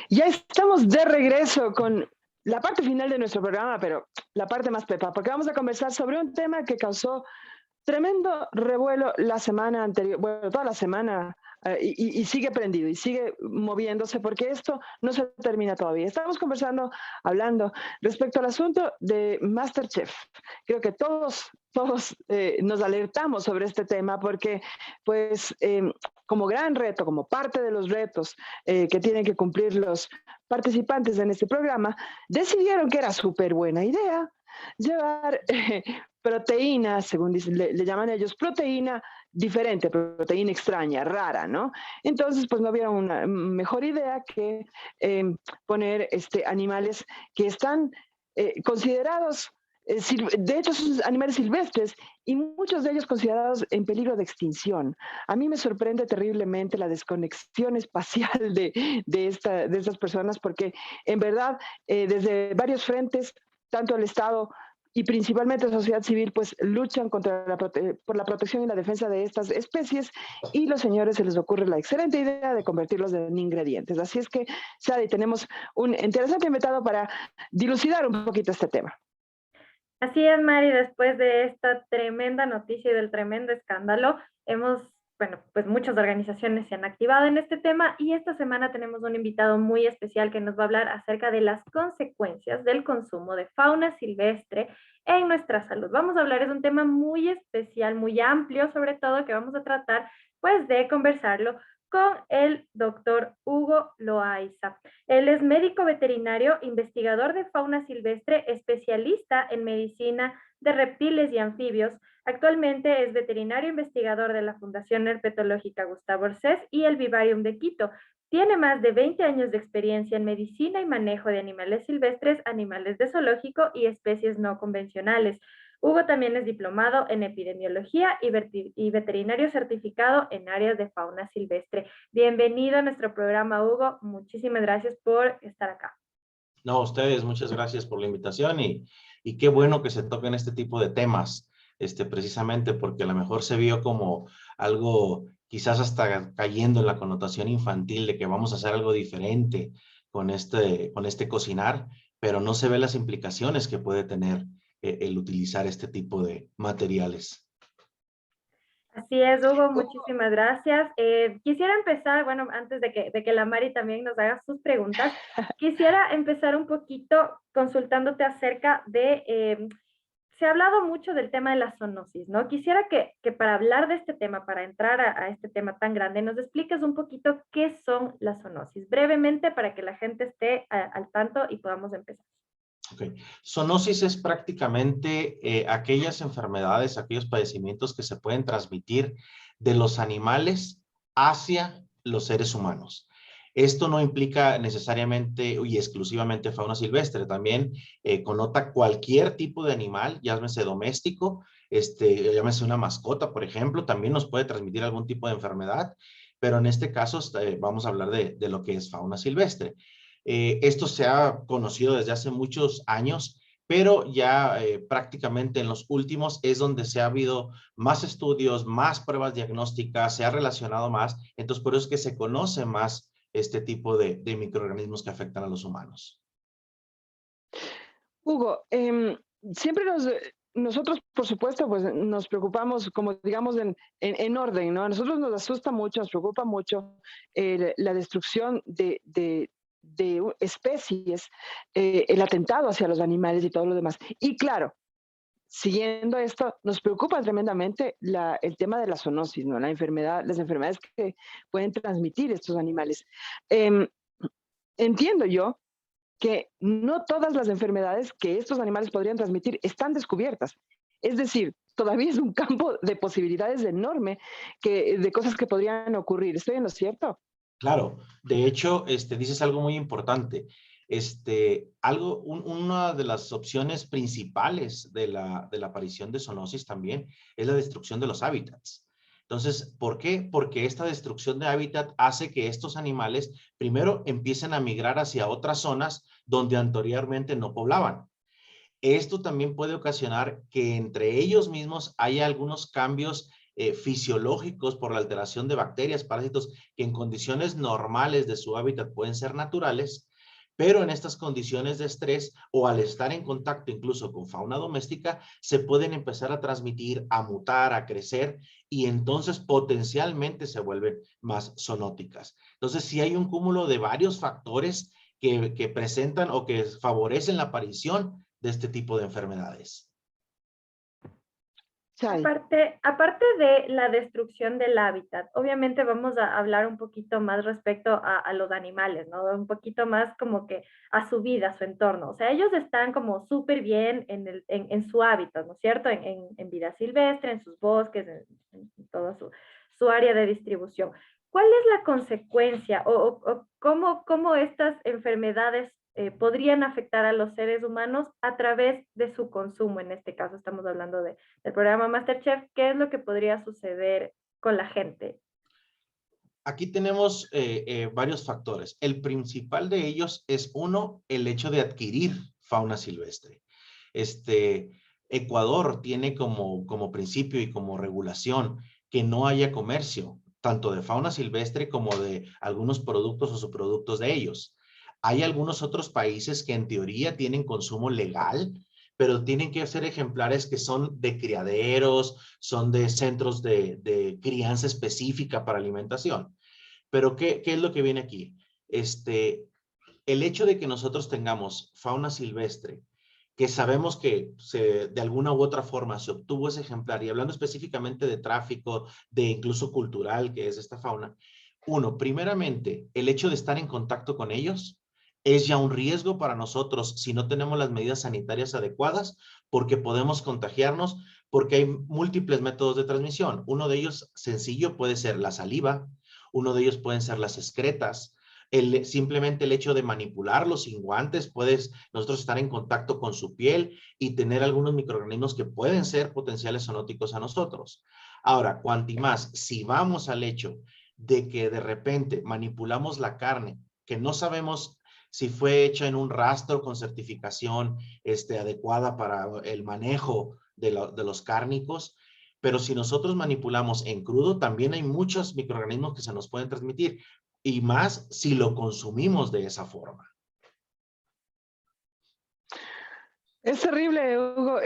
Ya estamos de regreso con la parte final de nuestro programa, pero la parte más pepa, porque vamos a conversar sobre un tema que causó tremendo revuelo la semana anterior, bueno, toda la semana, y sigue prendido y sigue moviéndose porque esto no se termina todavía. Estamos conversando, hablando respecto al asunto de MasterChef. Creo que todos nos alertamos sobre este tema porque, pues, como gran reto, como parte de los retos que tienen que cumplir los participantes en este programa, decidieron que era súper buena idea llevar proteína, según dicen, le llaman ellos, proteína diferente, proteína extraña, rara, ¿no? Entonces, pues no había una mejor idea que eh, poner animales que están considerados, de hecho, son animales silvestres y muchos de ellos considerados en peligro de extinción. A mí me sorprende terriblemente la desconexión espacial de estas personas porque en verdad, desde varios frentes, tanto el Estado y principalmente la sociedad civil, pues luchan por la protección y la defensa de estas especies y los señores se les ocurre la excelente idea de convertirlos en ingredientes. Así es que, Sadi, tenemos un interesante invitado para dilucidar un poquito este tema. Así es, Mari, después de esta tremenda noticia y del tremendo escándalo, pues muchas organizaciones se han activado en este tema y esta semana tenemos un invitado muy especial que nos va a hablar acerca de las consecuencias del consumo de fauna silvestre en nuestra salud. Vamos a hablar, es un tema muy especial, muy amplio, sobre todo que vamos a tratar, pues, de conversarlo con el doctor Hugo Loaiza. Él es médico veterinario, investigador de fauna silvestre, especialista en medicina de reptiles y anfibios. Actualmente es veterinario investigador de la Fundación Herpetológica Gustavo Orsés y el Vivarium de Quito. Tiene más de 20 años de experiencia en medicina y manejo de animales silvestres, animales de zoológico y especies no convencionales. Hugo también es diplomado en epidemiología y veterinario certificado en áreas de fauna silvestre. Bienvenido a nuestro programa, Hugo. Muchísimas gracias por estar acá. No, ustedes, muchas gracias por la invitación y qué bueno que se toquen este tipo de temas, precisamente porque a lo mejor se vio como algo, quizás hasta cayendo en la connotación infantil de que vamos a hacer algo diferente con este cocinar, pero no se ve las implicaciones que puede tener el utilizar este tipo de materiales. Así es, Hugo, muchísimas gracias. Quisiera empezar, bueno, antes de que la Mari también nos haga sus preguntas, quisiera empezar un poquito consultándote acerca de, se ha hablado mucho del tema de la zoonosis, ¿no? Quisiera que para hablar de este tema, para entrar a este tema tan grande, nos expliques un poquito qué son las zoonosis, brevemente para que la gente esté al tanto y podamos empezar. Okay. Zoonosis es prácticamente aquellas enfermedades, aquellos padecimientos que se pueden transmitir de los animales hacia los seres humanos. Esto no implica necesariamente y exclusivamente fauna silvestre, también connota cualquier tipo de animal, llámese doméstico, llámese una mascota, por ejemplo, también nos puede transmitir algún tipo de enfermedad, pero en este caso vamos a hablar de lo que es fauna silvestre. Esto se ha conocido desde hace muchos años, pero ya prácticamente en los últimos es donde se ha habido más estudios, más pruebas diagnósticas, se ha relacionado más, entonces por eso es que se conoce más este tipo de microorganismos que afectan a los humanos. Hugo, siempre nosotros, por supuesto, pues nos preocupamos, como digamos, en orden, ¿no? A nosotros nos asusta mucho, nos preocupa mucho la destrucción de especies, el atentado hacia los animales y todo lo demás. Y claro, siguiendo esto, nos preocupa tremendamente el tema de la zoonosis, ¿no? Las enfermedades que pueden transmitir estos animales. Entiendo yo que no todas las enfermedades que estos animales podrían transmitir están descubiertas. Es decir, todavía es un campo de posibilidades enorme de cosas que podrían ocurrir. ¿Estoy en lo cierto? Claro, de hecho, dices algo muy importante. Una de las opciones principales de la aparición de zoonosis también es la destrucción de los hábitats. Entonces, ¿por qué? Porque esta destrucción de hábitat hace que estos animales primero empiecen a migrar hacia otras zonas donde anteriormente no poblaban. Esto también puede ocasionar que entre ellos mismos haya algunos cambios fisiológicos por la alteración de bacterias, parásitos, que en condiciones normales de su hábitat pueden ser naturales, pero en estas condiciones de estrés o al estar en contacto incluso con fauna doméstica, se pueden empezar a transmitir, a mutar, a crecer y entonces potencialmente se vuelven más zoonóticas. Entonces, sí hay un cúmulo de varios factores que presentan o que favorecen la aparición de este tipo de enfermedades. Aparte de la destrucción del hábitat, obviamente vamos a hablar un poquito más respecto a los animales, ¿no? Un poquito más como que a su vida, a su entorno. O sea, ellos están como súper bien en su hábitat, ¿no es cierto? En vida silvestre, en sus bosques, en toda su área de distribución. ¿Cuál es la consecuencia o cómo estas enfermedades podrían afectar a los seres humanos a través de su consumo? En este caso estamos hablando del programa MasterChef. ¿Qué es lo que podría suceder con la gente? Aquí tenemos varios factores. El principal de ellos es, uno, el hecho de adquirir fauna silvestre. Ecuador tiene como principio y como regulación que no haya comercio, tanto de fauna silvestre como de algunos productos o subproductos de ellos. Hay algunos otros países que en teoría tienen consumo legal, pero tienen que ser ejemplares que son de criaderos, son de centros de crianza específica para alimentación. Pero ¿qué es lo que viene aquí? El hecho de que nosotros tengamos fauna silvestre, que sabemos que de alguna u otra forma se obtuvo ese ejemplar, y hablando específicamente de tráfico, de incluso cultural, que es esta fauna, uno, primeramente, el hecho de estar en contacto con ellos es ya un riesgo para nosotros si no tenemos las medidas sanitarias adecuadas, porque podemos contagiarnos, porque hay múltiples métodos de transmisión. Uno de ellos sencillo puede ser la saliva, uno de ellos pueden ser las excretas. Simplemente el hecho de manipularlos sin guantes, puedes nosotros estar en contacto con su piel y tener algunos microorganismos que pueden ser potenciales zoonóticos a nosotros. Ahora, cuanto más, si vamos al hecho de que de repente manipulamos la carne, que no sabemos si fue hecha en un rastro con certificación adecuada para el manejo de los cárnicos, pero si nosotros manipulamos en crudo, también hay muchos microorganismos que se nos pueden transmitir, y más si lo consumimos de esa forma. Es terrible, Hugo,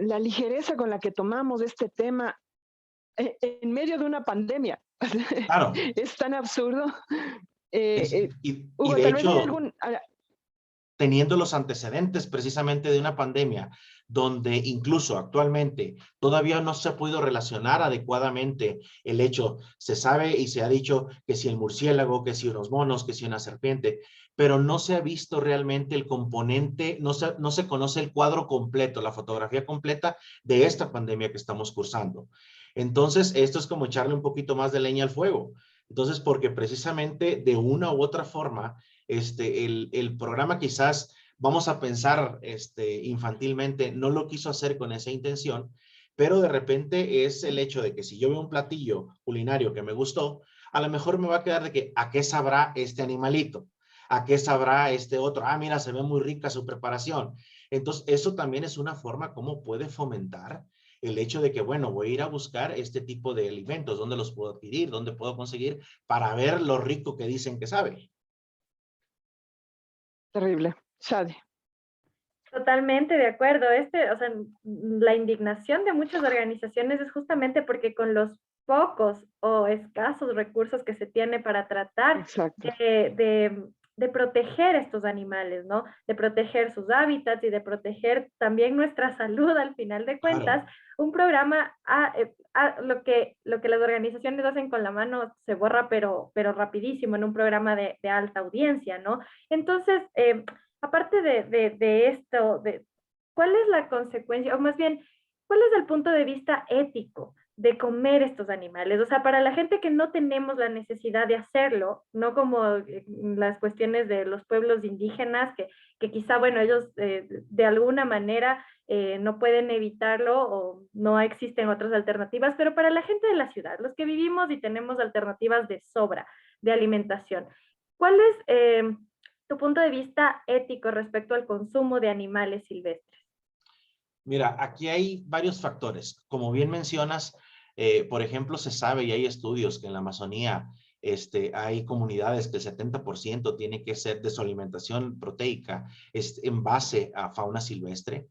la ligereza con la que tomamos este tema en medio de una pandemia. Claro. Es tan absurdo. Y Hugo, de tal vez hay hecho, algún... teniendo los antecedentes precisamente de una pandemia, donde incluso actualmente todavía no se ha podido relacionar adecuadamente el hecho, se sabe y se ha dicho que si el murciélago, que si unos monos, que si una serpiente, pero no se ha visto realmente el componente, no se conoce el cuadro completo, la fotografía completa de esta pandemia que estamos cursando. Entonces, esto es como echarle un poquito más de leña al fuego. Entonces, porque precisamente de una u otra forma, el programa quizás, vamos a pensar infantilmente, no lo quiso hacer con esa intención, pero de repente es el hecho de que si yo veo un platillo culinario que me gustó, a lo mejor me va a quedar de que, ¿a qué sabrá este animalito? ¿A qué sabrá este otro? Ah, mira, se ve muy rica su preparación. Entonces, eso también es una forma como puede fomentar el hecho de que, bueno, voy a ir a buscar este tipo de alimentos, ¿dónde los puedo adquirir? ¿Dónde puedo conseguir? Para ver lo rico que dicen que sabe. Terrible. Shadi. Totalmente de acuerdo. O sea, la indignación de muchas organizaciones es justamente porque con los pocos o escasos recursos que se tiene para tratar de proteger estos animales, ¿no? De proteger sus hábitats y de proteger también nuestra salud al final de cuentas. Claro. Un programa, lo que las organizaciones hacen con la mano se borra, pero rapidísimo en un programa de alta audiencia, ¿no? Entonces, aparte de esto, ¿cuál es la consecuencia? O más bien, ¿cuál es el punto de vista ético de comer estos animales? O sea, para la gente que no tenemos la necesidad de hacerlo, no como las cuestiones de los pueblos indígenas, que quizá, bueno, ellos de alguna manera no pueden evitarlo o no existen otras alternativas, pero para la gente de la ciudad, los que vivimos y tenemos alternativas de sobra de alimentación, ¿cuál es tu punto de vista ético respecto al consumo de animales silvestres? Mira, aquí hay varios factores. Como bien mencionas, Por ejemplo, se sabe y hay estudios que en la Amazonía hay comunidades que el 70% tiene que ser de su alimentación proteica en base a fauna silvestre.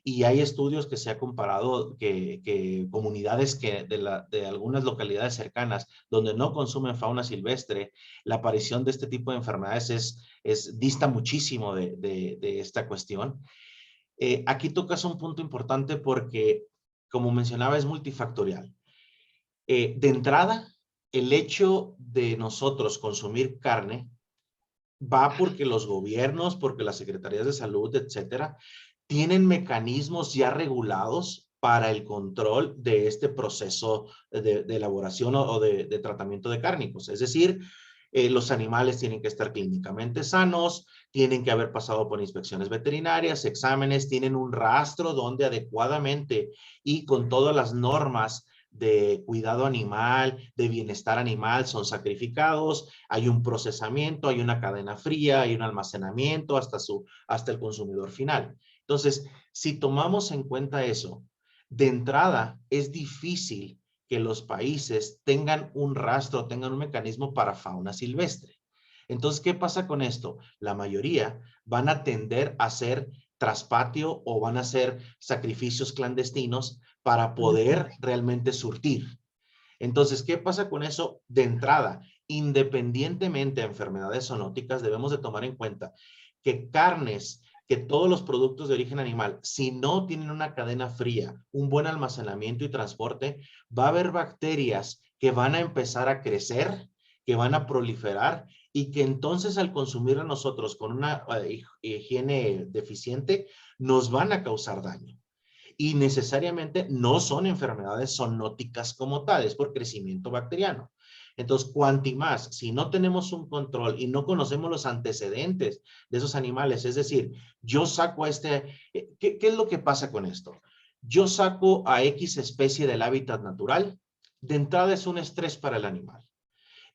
Y hay estudios que se ha comparado que comunidades de algunas localidades cercanas donde no consumen fauna silvestre, la aparición de este tipo de enfermedades dista muchísimo de esta cuestión. Aquí tocas un punto importante porque, como mencionaba, es multifactorial. De entrada, el hecho de nosotros consumir carne va porque los gobiernos, porque las secretarías de salud, etcétera, tienen mecanismos ya regulados para el control de este proceso de elaboración o de tratamiento de cárnicos. Es decir, los animales tienen que estar clínicamente sanos, tienen que haber pasado por inspecciones veterinarias, exámenes, tienen un rastro donde adecuadamente y con todas las normas de cuidado animal, de bienestar animal, son sacrificados, hay un procesamiento, hay una cadena fría, hay un almacenamiento hasta el consumidor final. Entonces, si tomamos en cuenta eso, de entrada es difícil que los países tengan un rastro, tengan un mecanismo para fauna silvestre. Entonces, ¿qué pasa con esto? La mayoría van a tender a hacer traspatio o van a hacer sacrificios clandestinos para poder realmente surtir. Entonces, ¿qué pasa con eso? De entrada, independientemente de enfermedades zoonóticas, debemos de tomar en cuenta que que todos los productos de origen animal, si no tienen una cadena fría, un buen almacenamiento y transporte, va a haber bacterias que van a empezar a crecer, que van a proliferar y que entonces al consumirla nosotros con una higiene deficiente, nos van a causar daño. Y necesariamente no son enfermedades zoonóticas como tales por crecimiento bacteriano. Entonces, cuanti más, si no tenemos un control y no conocemos los antecedentes de esos animales, es decir, yo saco ¿qué es lo que pasa con esto? Yo saco a X especie del hábitat natural, de entrada es un estrés para el animal.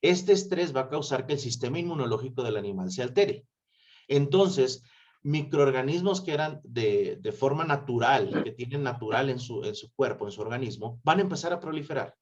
Este estrés va a causar que el sistema inmunológico del animal se altere. Entonces, microorganismos que eran de forma natural, que tienen natural en su cuerpo, en su organismo, van a empezar a proliferar.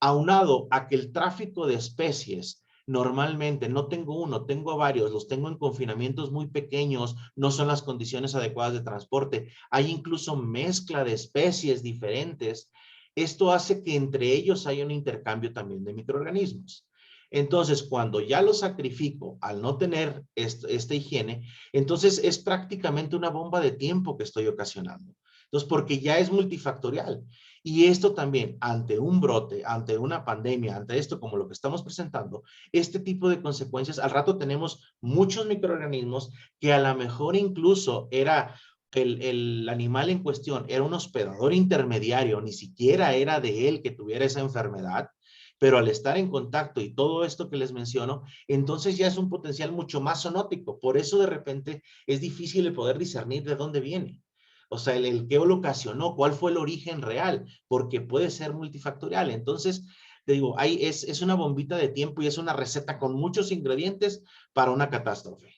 Aunado a que el tráfico de especies, normalmente no tengo uno, tengo varios, los tengo en confinamientos muy pequeños, no son las condiciones adecuadas de transporte, hay incluso mezcla de especies diferentes. Esto hace que entre ellos haya un intercambio también de microorganismos. Entonces, cuando ya lo sacrifico al no tener esta higiene, entonces es prácticamente una bomba de tiempo que estoy ocasionando. Entonces, porque ya es multifactorial. Y esto también, ante un brote, ante una pandemia, ante esto como lo que estamos presentando, este tipo de consecuencias, al rato tenemos muchos microorganismos que a lo mejor incluso era el animal en cuestión, era un hospedador intermediario, ni siquiera era de él que tuviera esa enfermedad, pero al estar en contacto y todo esto que les menciono, entonces ya es un potencial mucho más zoonótico. Por eso de repente es difícil el poder discernir de dónde viene. O sea, el qué lo ocasionó, cuál fue el origen real, porque puede ser multifactorial. Entonces, te digo, es una bombita de tiempo y es una receta con muchos ingredientes para una catástrofe.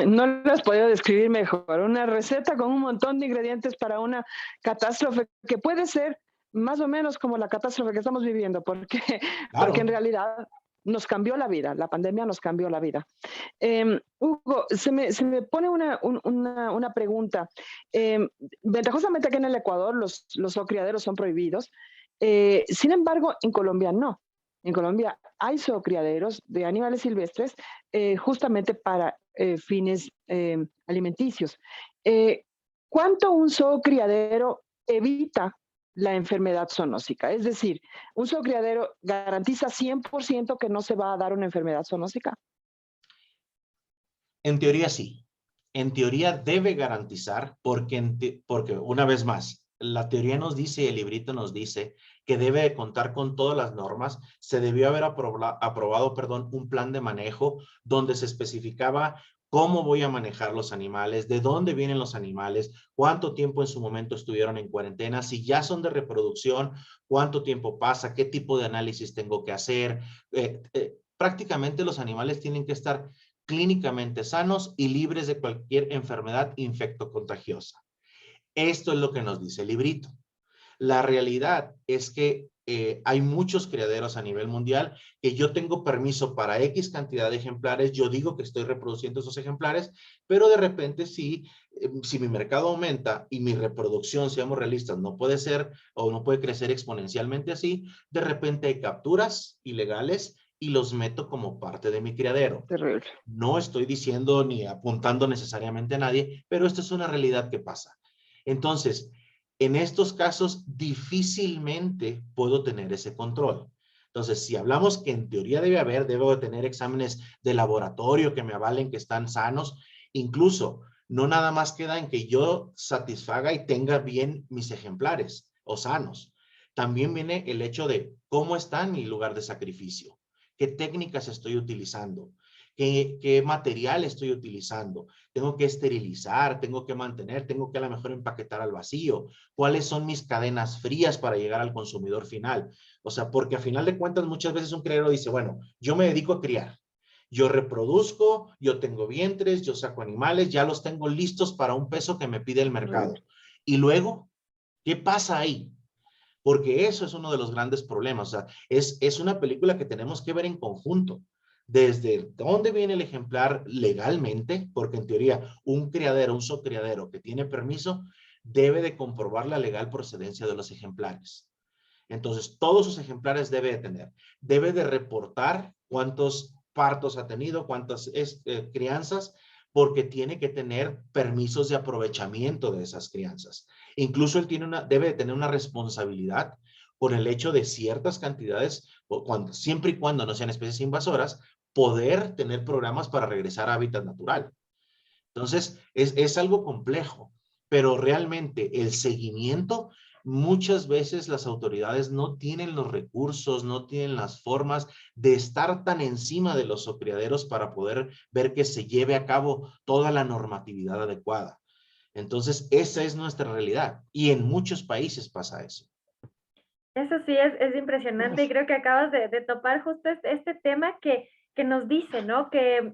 No lo has podido describir mejor. Una receta con un montón de ingredientes para una catástrofe que puede ser más o menos como la catástrofe que estamos viviendo, porque en realidad nos cambió la vida, la pandemia nos cambió la vida. Hugo, se me pone una pregunta. Ventajosamente aquí en el Ecuador los zoocriaderos son prohibidos, sin embargo en Colombia no. En Colombia hay zoocriaderos de animales silvestres justamente para fines alimenticios. ¿Cuánto un zoocriadero evita la enfermedad zoonótica? Es decir, ¿un zoocriadero garantiza 100% que no se va a dar una enfermedad zoonótica? En teoría sí. En teoría debe garantizar porque una vez más, la teoría nos dice, el librito nos dice que debe de contar con todas las normas. Se debió haber aprobado, un plan de manejo donde se especificaba cómo voy a manejar los animales, de dónde vienen los animales, cuánto tiempo en su momento estuvieron en cuarentena, si ya son de reproducción, cuánto tiempo pasa, qué tipo de análisis tengo que hacer. Prácticamente los animales tienen que estar clínicamente sanos y libres de cualquier enfermedad infectocontagiosa. Esto es lo que nos dice el librito. La realidad es que hay muchos criaderos a nivel mundial que yo tengo permiso para X cantidad de ejemplares, yo digo que estoy reproduciendo esos ejemplares, pero de repente si mi mercado aumenta y mi reproducción, seamos realistas, no puede ser o no puede crecer exponencialmente así, de repente hay capturas ilegales y los meto como parte de mi criadero. Terrible. No estoy diciendo ni apuntando necesariamente a nadie, pero esto es una realidad que pasa. Entonces, en estos casos difícilmente puedo tener ese control. Entonces, si hablamos que en teoría debo de tener exámenes de laboratorio que me avalen que están sanos, incluso no nada más queda en que yo satisfaga y tenga bien mis ejemplares o sanos. También viene el hecho de cómo está mi lugar de sacrificio, qué técnicas estoy utilizando, qué material estoy utilizando. Tengo que esterilizar, tengo que mantener, tengo que a lo mejor empaquetar al vacío. ¿Cuáles son mis cadenas frías para llegar al consumidor final? O sea, porque a final de cuentas muchas veces un criadero dice, bueno, yo me dedico a criar. Yo reproduzco, yo tengo vientres, yo saco animales, ya los tengo listos para un peso que me pide el mercado. Y luego, ¿qué pasa ahí? Porque eso es uno de los grandes problemas. O sea, es una película que tenemos que ver en conjunto. Desde dónde viene el ejemplar legalmente, porque en teoría un criadero, un zoocriadero que tiene permiso, debe de comprobar la legal procedencia de los ejemplares. Entonces, todos sus ejemplares debe de tener. Debe de reportar cuántos partos ha tenido, cuántas crianzas, porque tiene que tener permisos de aprovechamiento de esas crianzas. Incluso él debe de tener una responsabilidad con el hecho de ciertas cantidades, siempre y cuando no sean especies invasoras, poder tener programas para regresar a hábitat natural. Entonces, es algo complejo, pero realmente el seguimiento, muchas veces las autoridades no tienen los recursos, no tienen las formas de estar tan encima de los criaderos para poder ver que se lleve a cabo toda la normatividad adecuada. Entonces, esa es nuestra realidad y en muchos países pasa eso. Eso sí es impresionante y creo que acabas de topar justo este tema que nos dice, ¿no? Que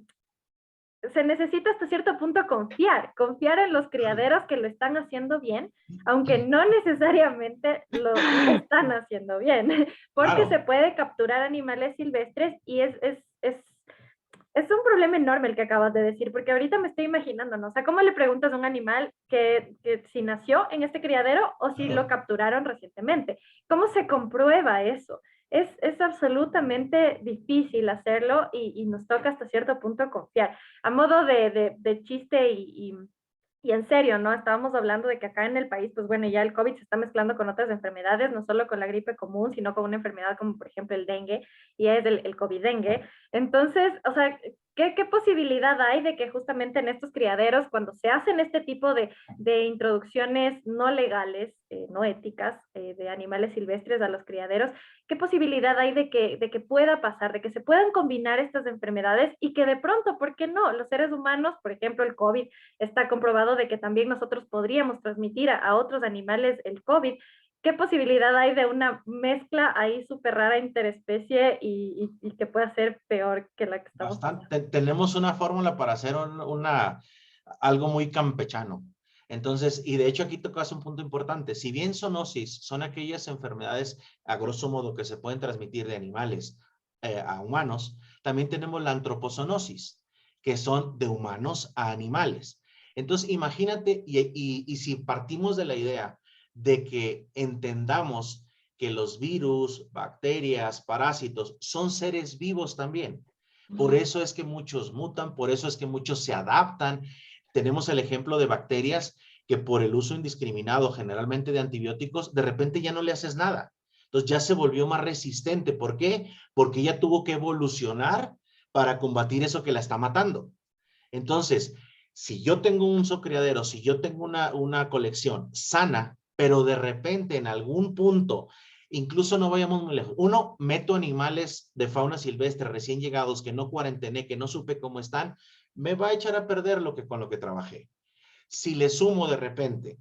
se necesita hasta cierto punto confiar en los criaderos que lo están haciendo bien, aunque no necesariamente lo están haciendo bien, porque Claro. se puede capturar animales silvestres y es un problema enorme el que acabas de decir, porque ahorita me estoy imaginando, ¿no? O sea, ¿cómo le preguntas a un animal que si nació en este criadero o si lo capturaron recientemente? ¿Cómo se comprueba eso? Es absolutamente difícil hacerlo y nos toca hasta cierto punto confiar. A modo de chiste y en serio, ¿no? Estábamos hablando de que acá en el país, pues bueno, ya el COVID se está mezclando con otras enfermedades, no solo con la gripe común, sino con una enfermedad como por ejemplo el dengue, y es el COVID-dengue. Entonces, o sea, ¿qué posibilidad hay de que justamente en estos criaderos, cuando se hacen este tipo de introducciones no legales, no éticas, de animales silvestres a los criaderos, qué posibilidad hay de que pueda pasar, de que se puedan combinar estas enfermedades y que de pronto, ¿por qué no? Los seres humanos, por ejemplo, el COVID, está comprobado de que también nosotros podríamos transmitir a otros animales el COVID. ¿Qué posibilidad hay de una mezcla ahí súper rara interespecie y que pueda ser peor que la que estamos Bastante. teniendo? Tenemos una fórmula para hacer algo muy campechano. Entonces, y de hecho aquí tocas un punto importante. Si bien zoonosis son aquellas enfermedades, a grosso modo, que se pueden transmitir de animales a humanos, también tenemos la antropozoonosis, que son de humanos a animales. Entonces, imagínate, y si partimos de la idea de que entendamos que los virus, bacterias, parásitos son seres vivos también. Por eso es que muchos mutan, por eso es que muchos se adaptan. Tenemos el ejemplo de bacterias que por el uso indiscriminado generalmente de antibióticos, de repente ya no le haces nada. Entonces ya se volvió más resistente. ¿Por qué? Porque ella tuvo que evolucionar para combatir eso que la está matando. Entonces, si yo tengo un zoocriadero, si yo tengo una colección sana, pero de repente en algún punto, incluso no vayamos muy lejos, meto animales de fauna silvestre recién llegados que no cuarentené, que no supe cómo están, me va a echar a perder con lo que trabajé. Si le sumo de repente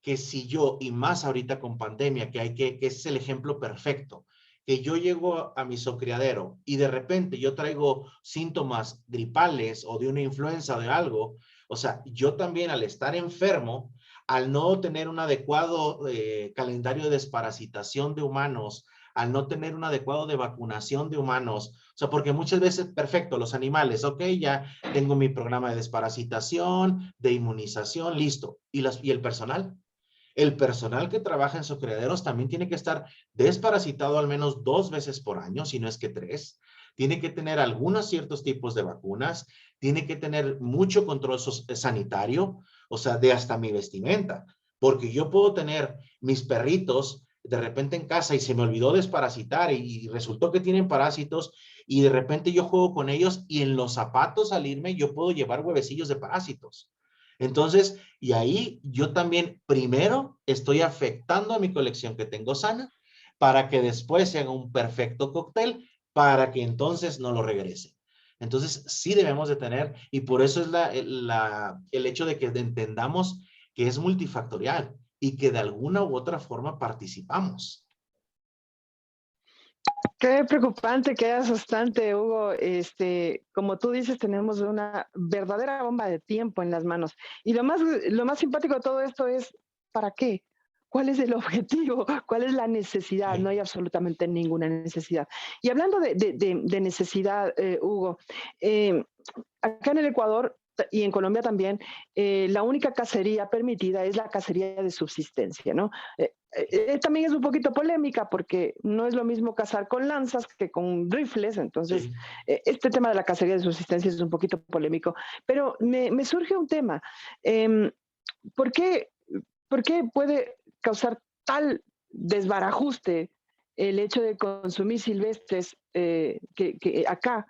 que si yo, y más ahorita con pandemia, que es el ejemplo perfecto, que yo llego a mi zoocriadero y de repente yo traigo síntomas gripales o de una influenza o de algo, o sea, yo también al estar enfermo, al no tener un adecuado calendario de desparasitación de humanos, al no tener un adecuado de vacunación de humanos, o sea, porque muchas veces, perfecto, los animales, ok, ya tengo mi programa de desparasitación, de inmunización, listo. ¿Y el personal? El personal que trabaja en sus criaderos también tiene que estar desparasitado al menos 2 veces por año, si no es que 3. Tiene que tener algunos ciertos tipos de vacunas, tiene que tener mucho control sanitario, o sea, de hasta mi vestimenta, porque yo puedo tener mis perritos de repente en casa y se me olvidó desparasitar y resultó que tienen parásitos y de repente yo juego con ellos y en los zapatos al irme yo puedo llevar huevecillos de parásitos. Entonces, y ahí yo también primero estoy afectando a mi colección que tengo sana para que después se haga un perfecto cóctel para que entonces no lo regrese. Entonces, sí debemos de tener, y por eso es el hecho de que entendamos que es multifactorial y que de alguna u otra forma participamos. Qué preocupante, qué asustante, Hugo. Como tú dices, tenemos una verdadera bomba de tiempo en las manos. Y lo más simpático de todo esto es, ¿para qué? ¿Cuál es el objetivo? ¿Cuál es la necesidad? No hay absolutamente ninguna necesidad. Y hablando de necesidad, Hugo, acá en el Ecuador y en Colombia también, la única cacería permitida es la cacería de subsistencia, ¿no? También es un poquito polémica porque no es lo mismo cazar con lanzas que con rifles, entonces Sí. este tema de la cacería de subsistencia es un poquito polémico, pero me surge un tema. Eh, ¿por qué, ¿Por qué puede causar tal desbarajuste el hecho de consumir silvestres que acá?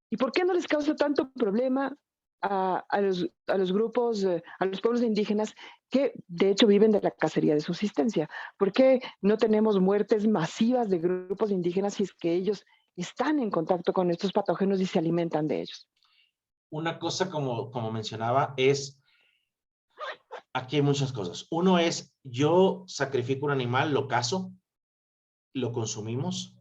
¿Y por qué no les causa tanto problema a los grupos, a los pueblos indígenas que de hecho viven de la cacería de subsistencia? ¿Por qué no tenemos muertes masivas de grupos indígenas si es que ellos están en contacto con estos patógenos y se alimentan de ellos? Una cosa como mencionaba es, aquí hay muchas cosas. Uno es, yo sacrifico un animal, lo cazo, lo consumimos,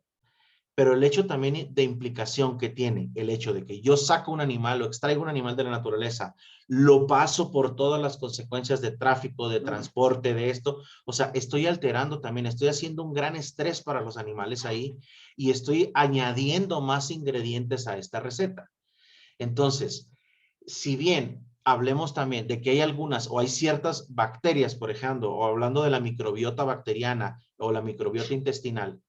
pero el hecho también de implicación que tiene el hecho de que yo saco un animal o extraigo un animal de la naturaleza, lo paso por todas las consecuencias de tráfico, de transporte, de esto, o sea, estoy alterando también, estoy haciendo un gran estrés para los animales ahí y estoy añadiendo más ingredientes a esta receta. Entonces, si bien hablemos también de que hay algunas o hay ciertas bacterias, por ejemplo, o hablando de la microbiota bacteriana o la microbiota intestinal,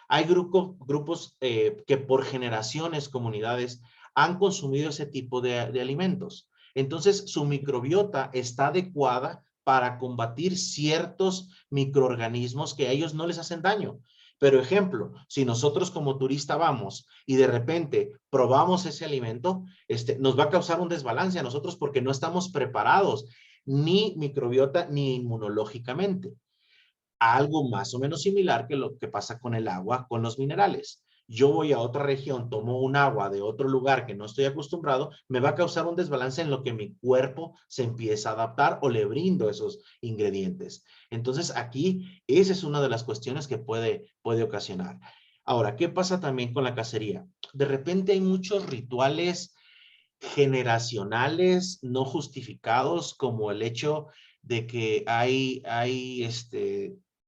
hay grupos que por generaciones, comunidades, han consumido ese tipo de alimentos. Entonces, su microbiota está adecuada para combatir ciertos microorganismos que a ellos no les hacen daño. Pero ejemplo, si nosotros como turista vamos y de repente probamos ese alimento, nos va a causar un desbalance a nosotros porque no estamos preparados ni microbiota ni inmunológicamente. Algo más o menos similar que lo que pasa con el agua, con los minerales. Yo voy a otra región, tomo un agua de otro lugar que no estoy acostumbrado, me va a causar un desbalance en lo que mi cuerpo se empieza a adaptar o le brindo esos ingredientes. Entonces aquí, esa es una de las cuestiones que puede ocasionar. Ahora, ¿qué pasa también con la cacería? De repente hay muchos rituales generacionales no justificados, como el hecho de que hay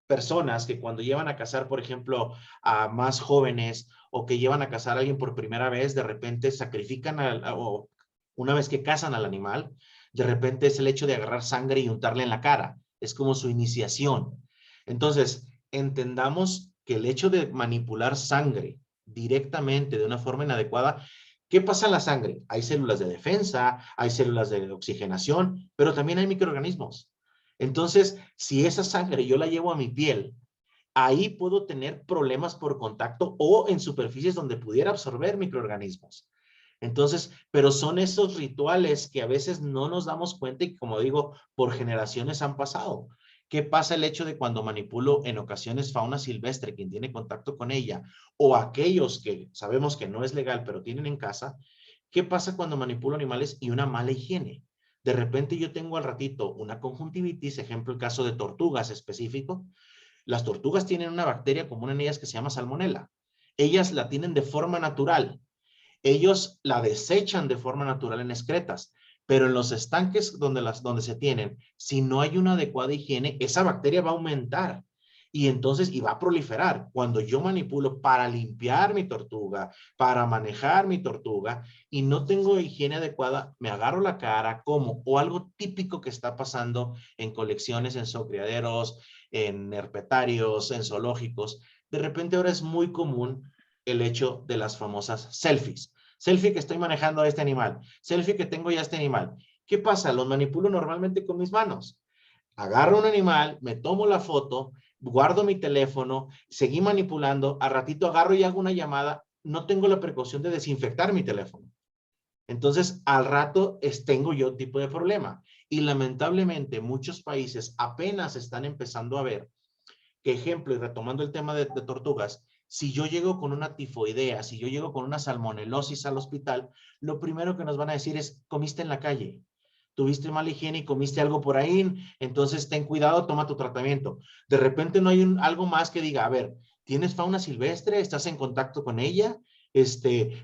personas que cuando llevan a cazar, por ejemplo, a más jóvenes o que llevan a cazar a alguien por primera vez, de repente sacrifican o una vez que cazan al animal, de repente es el hecho de agarrar sangre y untarle en la cara. Es como su iniciación. Entonces, entendamos que el hecho de manipular sangre directamente de una forma inadecuada. ¿Qué pasa en la sangre? Hay células de defensa, hay células de oxigenación, pero también hay microorganismos. Entonces, si esa sangre yo la llevo a mi piel, ahí puedo tener problemas por contacto o en superficies donde pudiera absorber microorganismos. Entonces, pero son esos rituales que a veces no nos damos cuenta y, como digo, por generaciones han pasado. ¿Qué pasa el hecho de cuando manipulo en ocasiones fauna silvestre, quien tiene contacto con ella, o aquellos que sabemos que no es legal, pero tienen en casa? ¿Qué pasa cuando manipulo animales y una mala higiene? De repente yo tengo al ratito una conjuntivitis, ejemplo el caso de tortugas específico. Las tortugas tienen una bacteria común en ellas que se llama salmonela. Ellas la tienen de forma natural. Ellos la desechan de forma natural en excretas, Pero en los estanques donde se tienen, si no hay una adecuada higiene, esa bacteria va a aumentar y va a proliferar. Cuando yo manipulo para limpiar mi tortuga, para manejar mi tortuga y no tengo higiene adecuada, me agarro la cara, como, o algo típico que está pasando en colecciones, en zoocriaderos, en herpetarios, en zoológicos. De repente ahora es muy común el hecho de las famosas selfies. Selfie que estoy manejando a este animal, selfie que tengo ya a este animal. ¿Qué pasa? Los manipulo normalmente con mis manos. Agarro un animal, me tomo la foto, guardo mi teléfono, seguí manipulando, a ratito agarro y hago una llamada, no tengo la precaución de desinfectar mi teléfono. Entonces, al rato tengo yo un tipo de problema. Y lamentablemente muchos países apenas están empezando a ver que, ejemplo, y retomando el tema de tortugas, si yo llego con una tifoidea, si yo llego con una salmonelosis al hospital, lo primero que nos van a decir es, comiste en la calle, tuviste mala higiene y comiste algo por ahí, entonces ten cuidado, toma tu tratamiento. De repente no hay algo más que diga, a ver, ¿tienes fauna silvestre? ¿Estás en contacto con ella?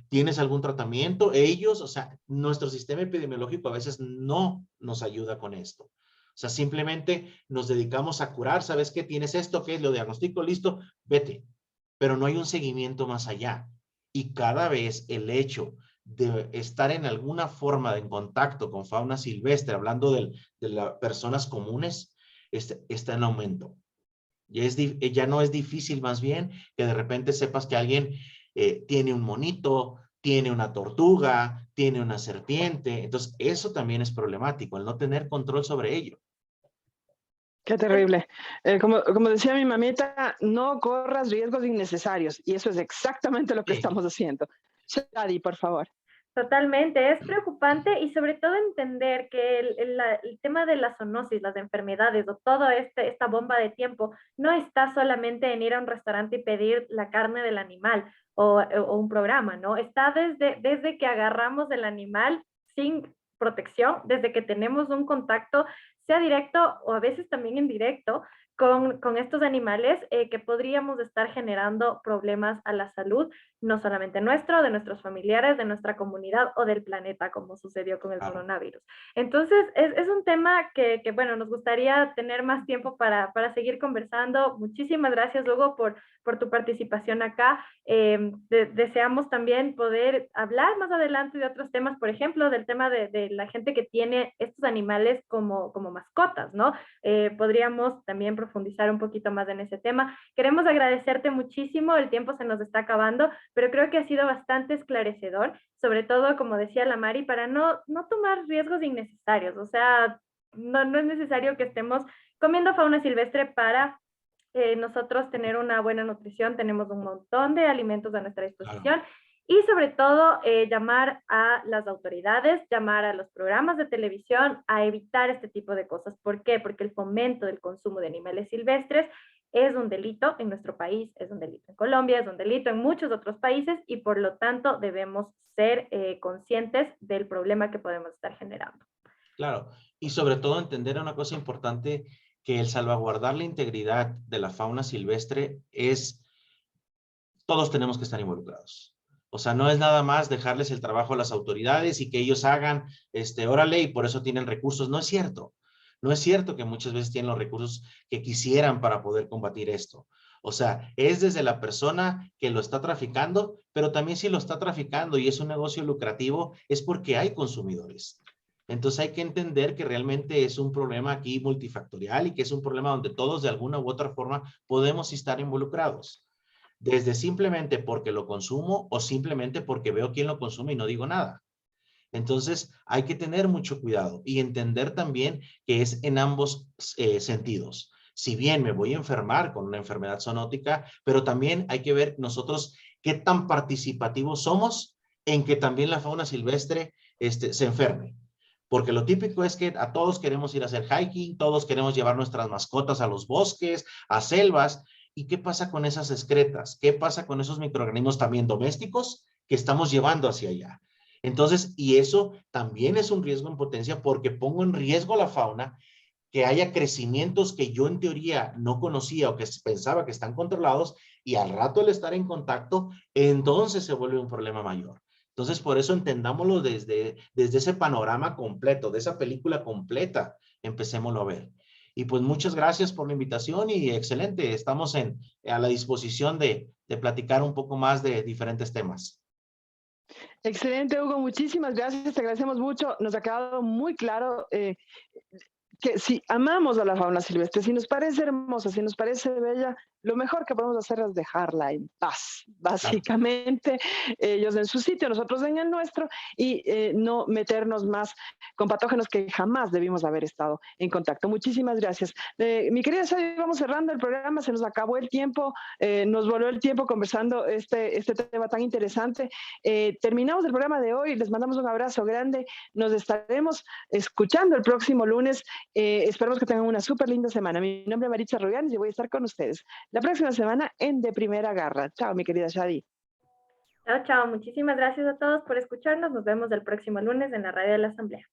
¿Tienes algún tratamiento? Ellos, o sea, nuestro sistema epidemiológico a veces no nos ayuda con esto. O sea, simplemente nos dedicamos a curar, ¿sabes qué? Tienes esto, ¿qué? Lo diagnostico, listo, vete. Pero no hay un seguimiento más allá. Y cada vez el hecho de estar en alguna forma de en contacto con fauna silvestre, hablando de las personas comunes, está en aumento. Ya no es difícil más bien que de repente sepas que alguien tiene un monito, tiene una tortuga, tiene una serpiente. Entonces, eso también es problemático, el no tener control sobre ello. Qué terrible. Como decía mi mamita, no corras riesgos innecesarios. Y eso es exactamente lo que estamos haciendo. Shadi, por favor. Totalmente, es preocupante y sobre todo entender que el tema de la zoonosis, las enfermedades o toda esta bomba de tiempo no está solamente en ir a un restaurante y pedir la carne del animal o un programa, ¿no? Está desde que agarramos el animal sin protección, desde que tenemos un contacto, sea directo o a veces también indirecto, con estos animales que podríamos estar generando problemas a la salud, no solamente nuestro, de nuestros familiares, de nuestra comunidad o del planeta, como sucedió con el coronavirus. Entonces, es un tema que, bueno, nos gustaría tener más tiempo para seguir conversando. Muchísimas gracias, Hugo, por tu participación acá. Deseamos también poder hablar más adelante de otros temas, por ejemplo, del tema de la gente que tiene estos animales como mascotas, ¿no? Podríamos también profundizar un poquito más en ese tema. Queremos agradecerte muchísimo, el tiempo se nos está acabando, pero creo que ha sido bastante esclarecedor, sobre todo, como decía la Mari, para no tomar riesgos innecesarios. O sea, no es necesario que estemos comiendo fauna silvestre para nosotros tener una buena nutrición. Tenemos un montón de alimentos a nuestra disposición. Claro. Y sobre todo, llamar a las autoridades, llamar a los programas de televisión a evitar este tipo de cosas. ¿Por qué? Porque el fomento del consumo de animales silvestres es un delito en nuestro país, es un delito en Colombia, es un delito en muchos otros países y por lo tanto debemos ser conscientes del problema que podemos estar generando. Claro, y sobre todo entender una cosa importante, que el salvaguardar la integridad de la fauna silvestre todos tenemos que estar involucrados. O sea, no es nada más dejarles el trabajo a las autoridades y que ellos hagan, órale, y por eso tienen recursos. No es cierto. No es cierto que muchas veces tienen los recursos que quisieran para poder combatir esto. O sea, es desde la persona que lo está traficando, pero también si lo está traficando y es un negocio lucrativo, es porque hay consumidores. Entonces hay que entender que realmente es un problema aquí multifactorial y que es un problema donde todos de alguna u otra forma podemos estar involucrados. Desde simplemente porque lo consumo o simplemente porque veo quién lo consume y no digo nada. Entonces hay que tener mucho cuidado y entender también que es en ambos sentidos. Si bien me voy a enfermar con una enfermedad zoonótica, pero también hay que ver nosotros qué tan participativos somos en que también la fauna silvestre se enferme. Porque lo típico es que a todos queremos ir a hacer hiking, todos queremos llevar nuestras mascotas a los bosques, a selvas. ¿Y qué pasa con esas excretas? ¿Qué pasa con esos microorganismos también domésticos que estamos llevando hacia allá? Entonces, y eso también es un riesgo en potencia porque pongo en riesgo la fauna, que haya crecimientos que yo en teoría no conocía o que pensaba que están controlados y al rato al estar en contacto, entonces se vuelve un problema mayor. Entonces, por eso entendámoslo desde ese panorama completo, de esa película completa, empecémoslo a ver. Y pues muchas gracias por la invitación y excelente, estamos a la disposición de platicar un poco más de diferentes temas. Excelente, Hugo, muchísimas gracias, te agradecemos mucho. Nos ha quedado muy claro que si amamos a la fauna silvestre, si nos parece hermosa, si nos parece bella, lo mejor que podemos hacer es dejarla en paz. Básicamente, ellos en su sitio, nosotros en el nuestro, y no meternos más con patógenos que jamás debimos haber estado en contacto. Muchísimas gracias. Mi querida Shadi, vamos cerrando el programa, se nos acabó el tiempo, nos voló el tiempo conversando este tema tan interesante. Terminamos el programa de hoy, les mandamos un abrazo grande, nos estaremos escuchando el próximo lunes. Esperamos que tengan una súper linda semana. Mi nombre es Maritza Ruganes y voy a estar con ustedes la próxima semana en De Primera Garra. Chao, mi querida Shadi. Chao, chao. Muchísimas gracias a todos por escucharnos. Nos vemos el próximo lunes en la radio de la Asamblea.